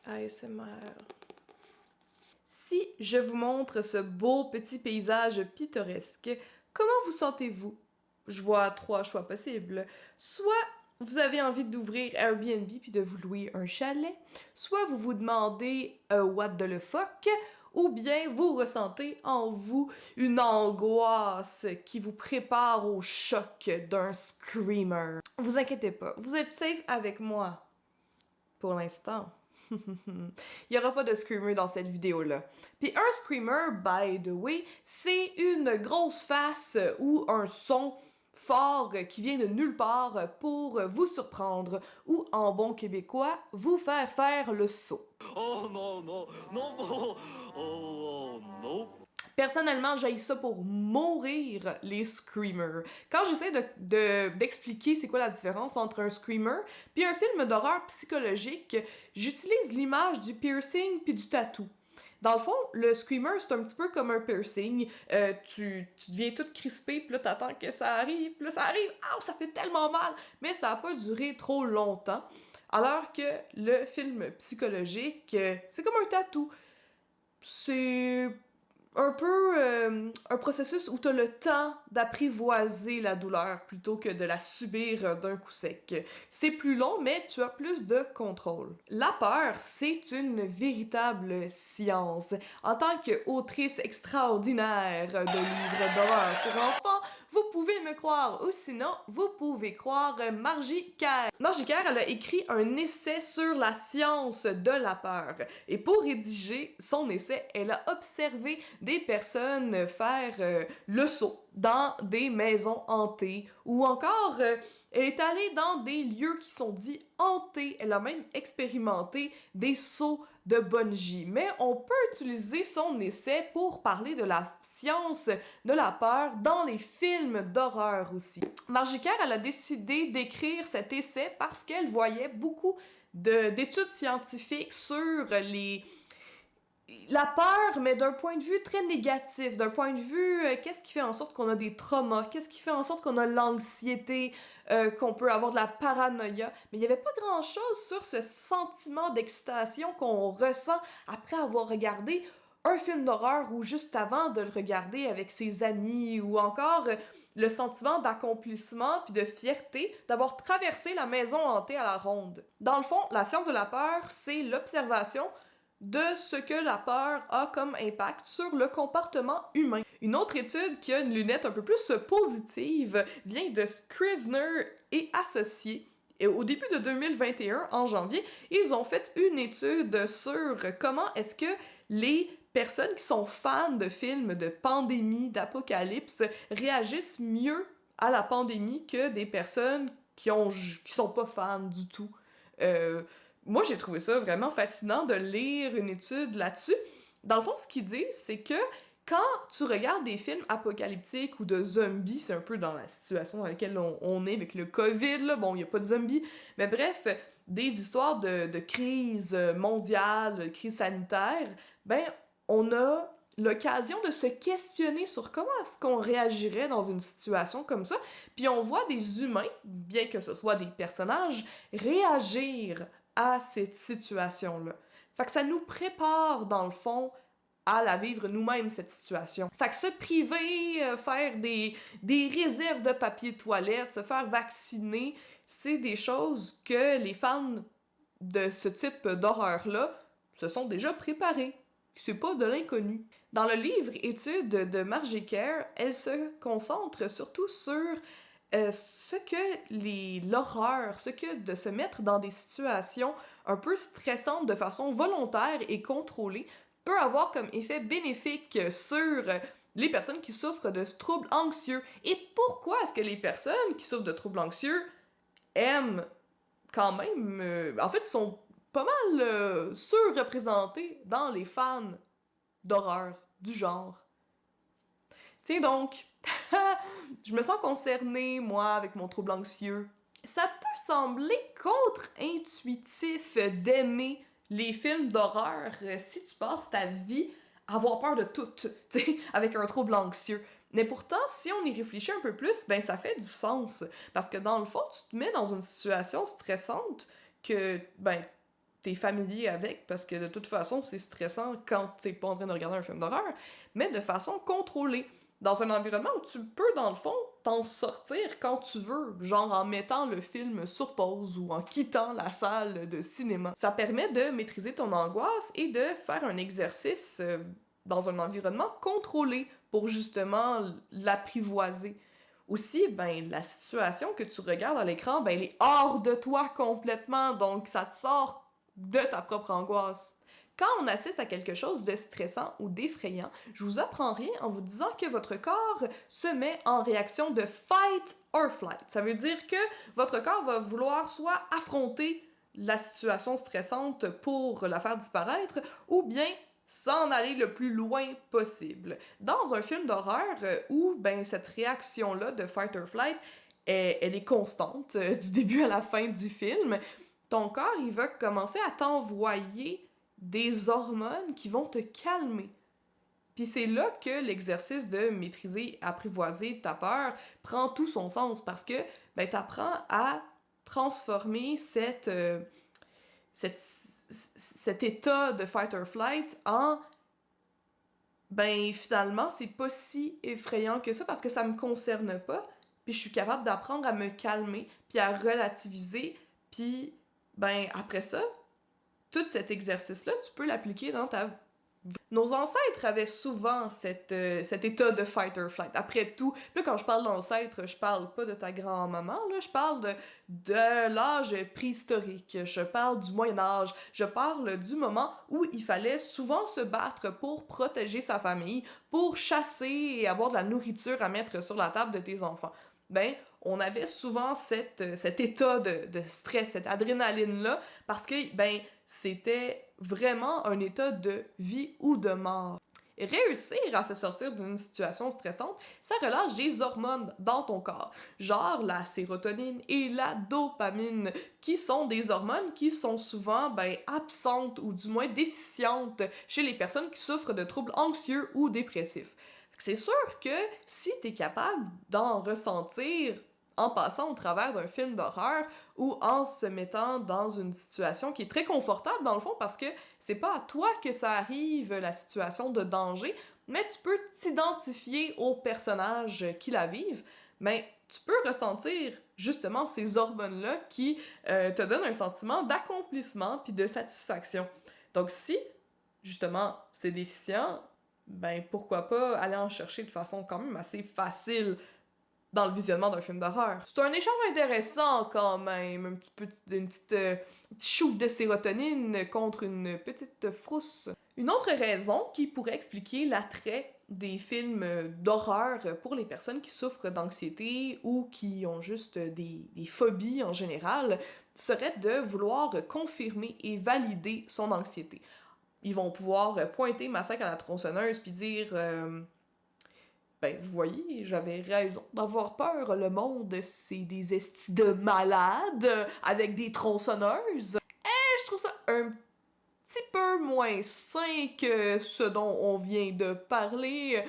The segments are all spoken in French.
ASMR. Si je vous montre ce beau petit paysage pittoresque, comment vous sentez-vous? Je vois 3 choix possibles. Soit vous avez envie d'ouvrir Airbnb puis de vous louer un chalet, soit vous vous demandez what the fuck, ou bien vous ressentez en vous une angoisse qui vous prépare au choc d'un screamer. Vous inquiétez pas, vous êtes safe avec moi. Pour l'instant. Il n'y aura pas de screamer dans cette vidéo-là. Puis un screamer, by the way, c'est une grosse face ou un son fort qui vient de nulle part pour vous surprendre ou, en bon québécois, vous faire faire le saut. Oh non, non, non, oh, oh, non. Personnellement, j'haïs ça pour mourir, les screamers. Quand j'essaie d'expliquer c'est quoi la différence entre un screamer puis un film d'horreur psychologique, j'utilise l'image du piercing puis du tatou. Dans le fond, le screamer, c'est un petit peu comme un piercing. Tu deviens toute crispée, puis là, t'attends que ça arrive, puis là, ça arrive, ah, ça fait tellement mal! Mais ça a pas duré trop longtemps. Alors que le film psychologique, c'est comme un tatou. C'est un peu un processus où tu as le temps d'apprivoiser la douleur plutôt que de la subir d'un coup sec. C'est plus long, mais tu as plus de contrôle. La peur, c'est une véritable science. En tant qu'autrice extraordinaire de livres d'horreur pour enfants, vous pouvez me croire, ou sinon, vous pouvez croire Margie Kerr. Margie Kerr, elle a écrit un essai sur la science de la peur. Et pour rédiger son essai, elle a observé des personnes faire le saut dans des maisons hantées ou encore elle est allée dans des lieux qui sont dits hantés. Elle a même expérimenté des sauts de bungee. Mais on peut utiliser son essai pour parler de la science de la peur dans les films d'horreur aussi. Margie Kerr, elle a décidé d'écrire cet essai parce qu'elle voyait beaucoup d'études scientifiques sur la peur, mais d'un point de vue très négatif, d'un point de vue qu'est-ce qui fait en sorte qu'on a des traumas, qu'est-ce qui fait en sorte qu'on a l'anxiété, qu'on peut avoir de la paranoïa, mais il n'y avait pas grand-chose sur ce sentiment d'excitation qu'on ressent après avoir regardé un film d'horreur ou juste avant de le regarder avec ses amis, ou encore le sentiment d'accomplissement puis de fierté d'avoir traversé la maison hantée à la ronde. Dans le fond, la science de la peur, c'est l'observation de ce que la peur a comme impact sur le comportement humain. Une autre étude qui a une lunette un peu plus positive vient de Scrivener et associés. Et au début de 2021, en janvier, ils ont fait une étude sur comment est-ce que les personnes qui sont fans de films de pandémie, d'apocalypse, réagissent mieux à la pandémie que des personnes qui sont pas fans du tout. Moi, j'ai trouvé ça vraiment fascinant de lire une étude là-dessus. Dans le fond, ce qu'ils disent, c'est que quand tu regardes des films apocalyptiques ou de zombies, c'est un peu dans la situation dans laquelle on est avec le COVID, là. Bon, il n'y a pas de zombies, mais bref, des histoires de crise mondiale, crise sanitaire, ben, on a l'occasion de se questionner sur comment est-ce qu'on réagirait dans une situation comme ça, puis on voit des humains, bien que ce soit des personnages, réagir à cette situation-là. Fait que ça nous prépare, dans le fond, à la vivre nous-mêmes, cette situation. Fait que se priver, faire des réserves de papier toilette, se faire vacciner, c'est des choses que les fans de ce type d'horreur-là se sont déjà préparés. C'est pas de l'inconnu. Dans le livre Études de Margie Kerr, elle se concentre surtout sur ce que l'horreur, ce que de se mettre dans des situations un peu stressantes de façon volontaire et contrôlée peut avoir comme effet bénéfique sur les personnes qui souffrent de troubles anxieux. Et pourquoi est-ce que les personnes qui souffrent de troubles anxieux aiment quand même, en fait, sont pas mal surreprésentées dans les fans d'horreur du genre. Tiens donc, je me sens concernée, moi, avec mon trouble anxieux. Ça peut sembler contre-intuitif d'aimer les films d'horreur si tu passes ta vie à avoir peur de tout, tu sais, avec un trouble anxieux. Mais pourtant, si on y réfléchit un peu plus, ben ça fait du sens. Parce que dans le fond, tu te mets dans une situation stressante que, ben, t'es familier avec, parce que de toute façon, c'est stressant quand t'es pas en train de regarder un film d'horreur, mais de façon contrôlée. Dans un environnement où tu peux, dans le fond, t'en sortir quand tu veux, genre en mettant le film sur pause ou en quittant la salle de cinéma. Ça permet de maîtriser ton angoisse et de faire un exercice dans un environnement contrôlé pour justement l'apprivoiser. Aussi, ben, la situation que tu regardes à l'écran, ben, elle est hors de toi complètement, donc ça te sort de ta propre angoisse. Quand on assiste à quelque chose de stressant ou d'effrayant, je vous apprends rien en vous disant que votre corps se met en réaction de fight or flight. Ça veut dire que votre corps va vouloir soit affronter la situation stressante pour la faire disparaître, ou bien s'en aller le plus loin possible. Dans un film d'horreur où ben, cette réaction-là de fight or flight, elle est constante du début à la fin du film, ton corps il va commencer à t'envoyer des hormones qui vont te calmer. Puis c'est là que l'exercice de maîtriser, apprivoiser ta peur prend tout son sens parce que ben, t'apprends à transformer cet état de fight or flight en ben finalement c'est pas si effrayant que ça parce que ça me concerne pas puis je suis capable d'apprendre à me calmer puis à relativiser puis ben après ça tout cet exercice-là, tu peux l'appliquer dans ta vie. Nos ancêtres avaient souvent cet état de fight or flight. Après tout, là, quand je parle d'ancêtres, je parle pas de ta grand-maman, là, je parle de l'âge préhistorique, je parle du Moyen-Âge, je parle du moment où il fallait souvent se battre pour protéger sa famille, pour chasser et avoir de la nourriture à mettre sur la table de tes enfants. Ben, on avait souvent cet état de stress, cette adrénaline-là, parce que, ben, c'était vraiment un état de vie ou de mort. Réussir à se sortir d'une situation stressante, ça relâche des hormones dans ton corps, genre la sérotonine et la dopamine, qui sont des hormones qui sont souvent ben, absentes ou du moins déficientes chez les personnes qui souffrent de troubles anxieux ou dépressifs. C'est sûr que si tu es capable d'en ressentir en passant au travers d'un film d'horreur ou en se mettant dans une situation qui est très confortable dans le fond parce que c'est pas à toi que ça arrive la situation de danger, mais tu peux t'identifier aux personnages qui la vivent, mais tu peux ressentir justement ces hormones-là qui te donnent un sentiment d'accomplissement puis de satisfaction. Donc si justement c'est déficient, ben pourquoi pas aller en chercher de façon quand même assez facile dans le visionnement d'un film d'horreur. C'est un échange intéressant quand même, une petite shoot de sérotonine contre une petite frousse. Une autre raison qui pourrait expliquer l'attrait des films d'horreur pour les personnes qui souffrent d'anxiété ou qui ont juste des phobies en général serait de vouloir confirmer et valider son anxiété. Ils vont pouvoir pointer Massacre à la tronçonneuse puis dire ben, vous voyez, j'avais raison d'avoir peur. Le monde, c'est des estis de malades avec des tronçonneuses. Et je trouve ça un petit peu moins sain que ce dont on vient de parler.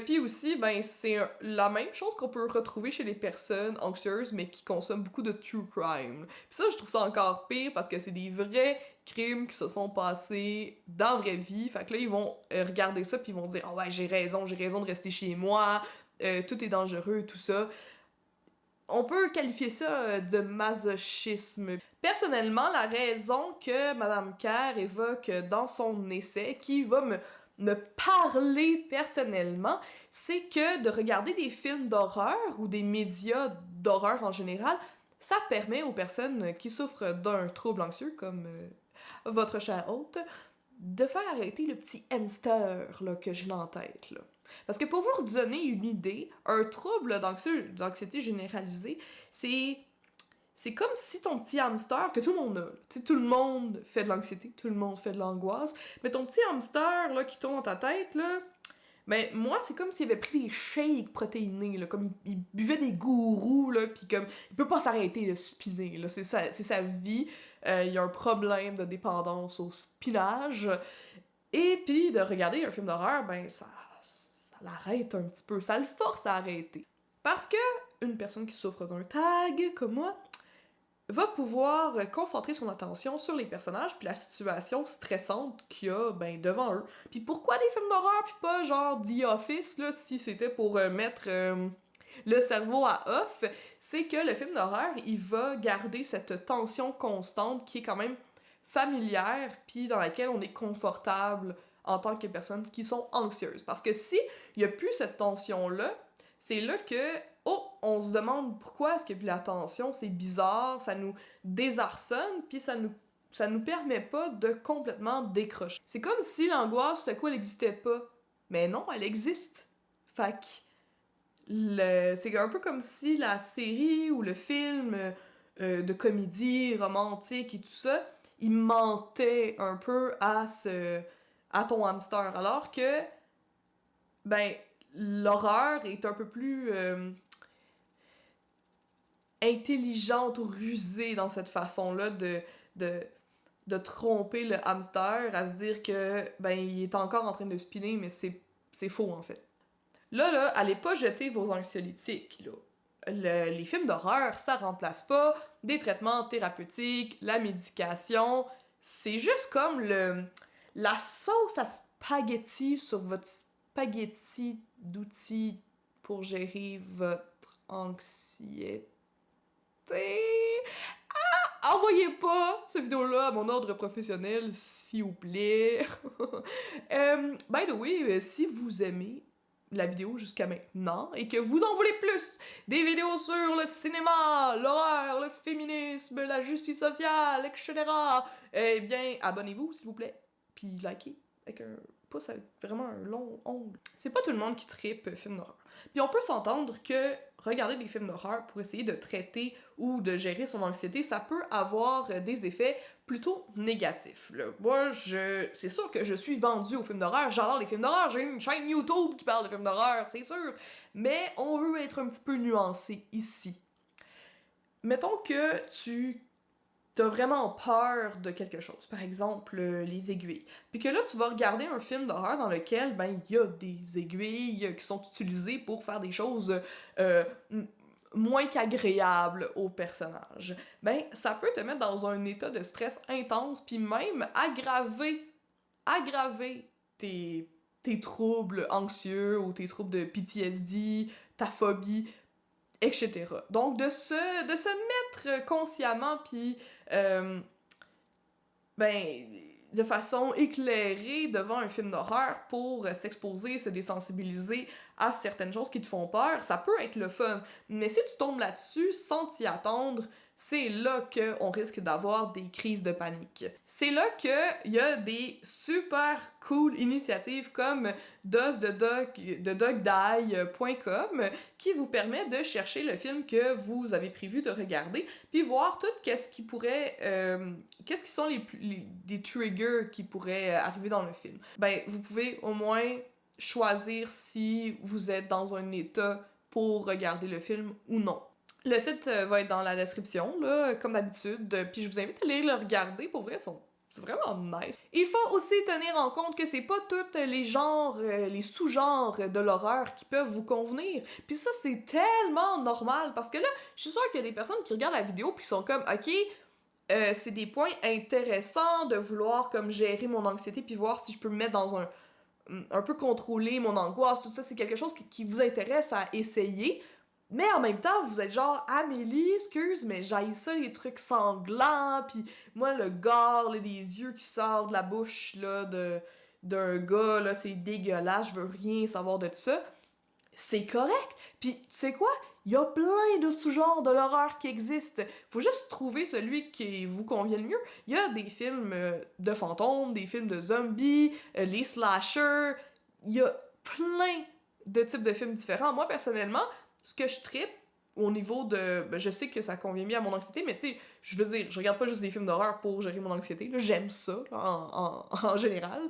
Puis aussi, ben, c'est la même chose qu'on peut retrouver chez les personnes anxieuses, mais qui consomment beaucoup de true crime. Puis ça, je trouve ça encore pire parce que c'est des vrais crimes qui se sont passés dans la vraie vie. Fait que là, ils vont regarder ça puis ils vont se dire « Ah ouais, j'ai raison de rester chez moi, tout est dangereux, tout ça. » On peut qualifier ça de masochisme. Personnellement, la raison que Madame Kerr évoque dans son essai, qui va me parler personnellement, c'est que de regarder des films d'horreur ou des médias d'horreur en général, ça permet aux personnes qui souffrent d'un trouble anxieux, comme votre chère hôte, de faire arrêter le petit hamster là, que j'ai en tête. Là. Parce que pour vous donner une idée, un trouble d'anxiété généralisée, c'est comme si ton petit hamster, que tout le monde a, tu sais, tout le monde fait de l'anxiété, tout le monde fait de l'angoisse, mais ton petit hamster là, qui tourne dans ta tête, là, ben moi, c'est comme s'il avait pris des shakes protéinés, là, comme il buvait des gourous, là, pis comme, il peut pas s'arrêter de spinner, là, c'est sa vie, il y a un problème de dépendance au spinach, et puis de regarder un film d'horreur, ben ça l'arrête un petit peu, ça le force à arrêter. Parce que une personne qui souffre d'un tag, comme moi, va pouvoir concentrer son attention sur les personnages puis la situation stressante qu'il y a devant eux. Puis pourquoi des films d'horreur puis pas genre The Office là, si c'était pour mettre le cerveau à off, c'est que le film d'horreur, il va garder cette tension constante qui est quand même familière puis dans laquelle on est confortable en tant que personnes qui sont anxieuses. Parce que si il y a plus cette tension-là, c'est là que on se demande pourquoi est-ce qu'il y a plus la tension, c'est bizarre, ça nous désarçonne, puis ça nous permet pas de complètement décrocher. C'est comme si l'angoisse, tout à coup, elle existait pas. Mais non, elle existe. Fait que c'est un peu comme si la série ou le film de comédie romantique et tout ça, il mentait un peu à ton hamster, alors que l'horreur est un peu plus intelligente ou rusée dans cette façon-là de tromper le hamster à se dire que il est encore en train de spinner, mais c'est faux en fait. Là, allez pas jeter vos anxiolytiques, là. Les films d'horreur, ça remplace pas des traitements thérapeutiques, la médication, c'est juste comme la sauce à spaghetti sur votre spaghetti d'outils pour gérer votre anxiété. Envoyez pas cette vidéo-là à mon ordre professionnel, s'il vous plaît. By the way, si vous aimez la vidéo jusqu'à maintenant et que vous en voulez plus, des vidéos sur le cinéma, l'horreur, le féminisme, la justice sociale, etc., eh bien, abonnez-vous, s'il vous plaît, puis likez avec un pouce avec vraiment un long ongle. C'est pas tout le monde qui trippe film d'horreur. Puis on peut s'entendre que regarder des films d'horreur pour essayer de traiter ou de gérer son anxiété, ça peut avoir des effets plutôt négatifs. Là. Moi, c'est sûr que je suis vendue aux films d'horreur, j'adore les films d'horreur, j'ai une chaîne YouTube qui parle de films d'horreur, c'est sûr, mais on veut être un petit peu nuancé ici. Mettons que t'as vraiment peur de quelque chose, par exemple les aiguilles, puis que là tu vas regarder un film d'horreur dans lequel il y a des aiguilles qui sont utilisées pour faire des choses moins qu'agréables aux personnages. Ça peut te mettre dans un état de stress intense, puis même aggraver tes troubles anxieux ou tes troubles de PTSD, ta phobie, etc. Donc de se mettre consciemment puis de façon éclairée devant un film d'horreur pour s'exposer, se désensibiliser à certaines choses qui te font peur, ça peut être le fun. Mais si tu tombes là-dessus sans t'y attendre, c'est là qu'on risque d'avoir des crises de panique. C'est là qu'il y a des super cool initiatives comme dogdie.com qui vous permet de chercher le film que vous avez prévu de regarder, puis voir tout qu'est-ce qui sont les triggers qui pourraient arriver dans le film. Vous pouvez au moins choisir si vous êtes dans un état pour regarder le film ou non. Le site va être dans la description, là, comme d'habitude, puis je vous invite à aller le regarder, pour vrai, c'est vraiment nice. Il faut aussi tenir en compte que c'est pas tous les genres, les sous-genres de l'horreur qui peuvent vous convenir. Puis ça, c'est tellement normal, parce que là, je suis sûre qu'il y a des personnes qui regardent la vidéo puis qui sont comme, ok, c'est des points intéressants de vouloir comme gérer mon anxiété puis voir si je peux me mettre dans un peu contrôler mon angoisse, tout ça, c'est quelque chose qui vous intéresse à essayer. Mais en même temps, vous êtes genre, Amélie, excuse, mais j'haïs ça, les trucs sanglants, pis moi, le gore, là, des yeux qui sortent de la bouche, là, d'un gars, là, c'est dégueulasse, je veux rien savoir de tout ça. C'est correct. Pis, tu sais quoi? Il y a plein de sous-genres de l'horreur qui existent. Faut juste trouver celui qui vous convient le mieux. Il y a des films de fantômes, des films de zombies, les slashers, il y a plein de types de films différents. Moi, personnellement, ce que je trippe au niveau de... je sais que ça convient bien à mon anxiété, mais tu sais, je veux dire, je regarde pas juste des films d'horreur pour gérer mon anxiété, là, j'aime ça, là, en général.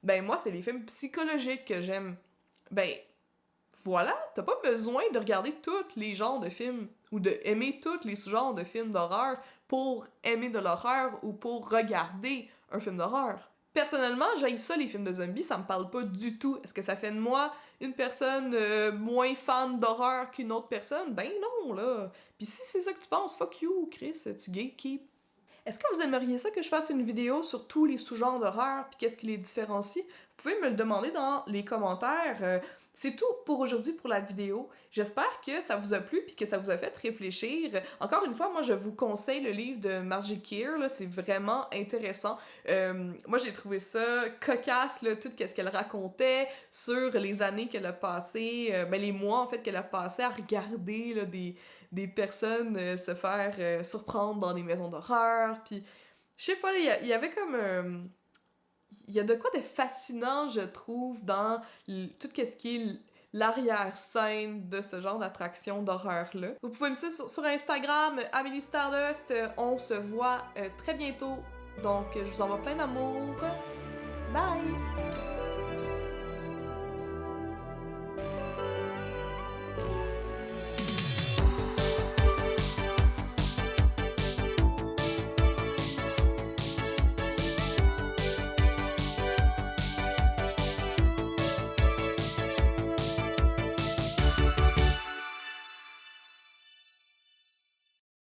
Moi, c'est les films psychologiques que j'aime. Voilà, t'as pas besoin de regarder tous les genres de films ou de aimer tous les sous-genres de films d'horreur pour aimer de l'horreur ou pour regarder un film d'horreur. Personnellement, j'haïs ça les films de zombies, ça me parle pas du tout. Est-ce que ça fait de moi une personne moins fan d'horreur qu'une autre personne? Ben non, là. Puis si c'est ça que tu penses, fuck you, Chris, tu gatekeep. Est-ce que vous aimeriez ça que je fasse une vidéo sur tous les sous-genres d'horreur puis qu'est-ce qui les différencie? Vous pouvez me le demander dans les commentaires. C'est tout pour aujourd'hui pour la vidéo. J'espère que ça vous a plu puis que ça vous a fait réfléchir. Encore une fois, moi je vous conseille le livre de Margie Keer, là, c'est vraiment intéressant. Moi j'ai trouvé ça cocasse, là, tout ce qu'elle racontait sur les années qu'elle a passées, les mois en fait qu'elle a passé à regarder là, des personnes se faire surprendre dans des maisons d'horreur. Puis je sais pas, il y avait comme il y a de quoi de fascinant, je trouve, dans tout ce qui est l'arrière-scène de ce genre d'attraction d'horreur-là. Vous pouvez me suivre sur Instagram, Amélie Stardust. On se voit très bientôt. Donc, je vous envoie plein d'amour. Bye!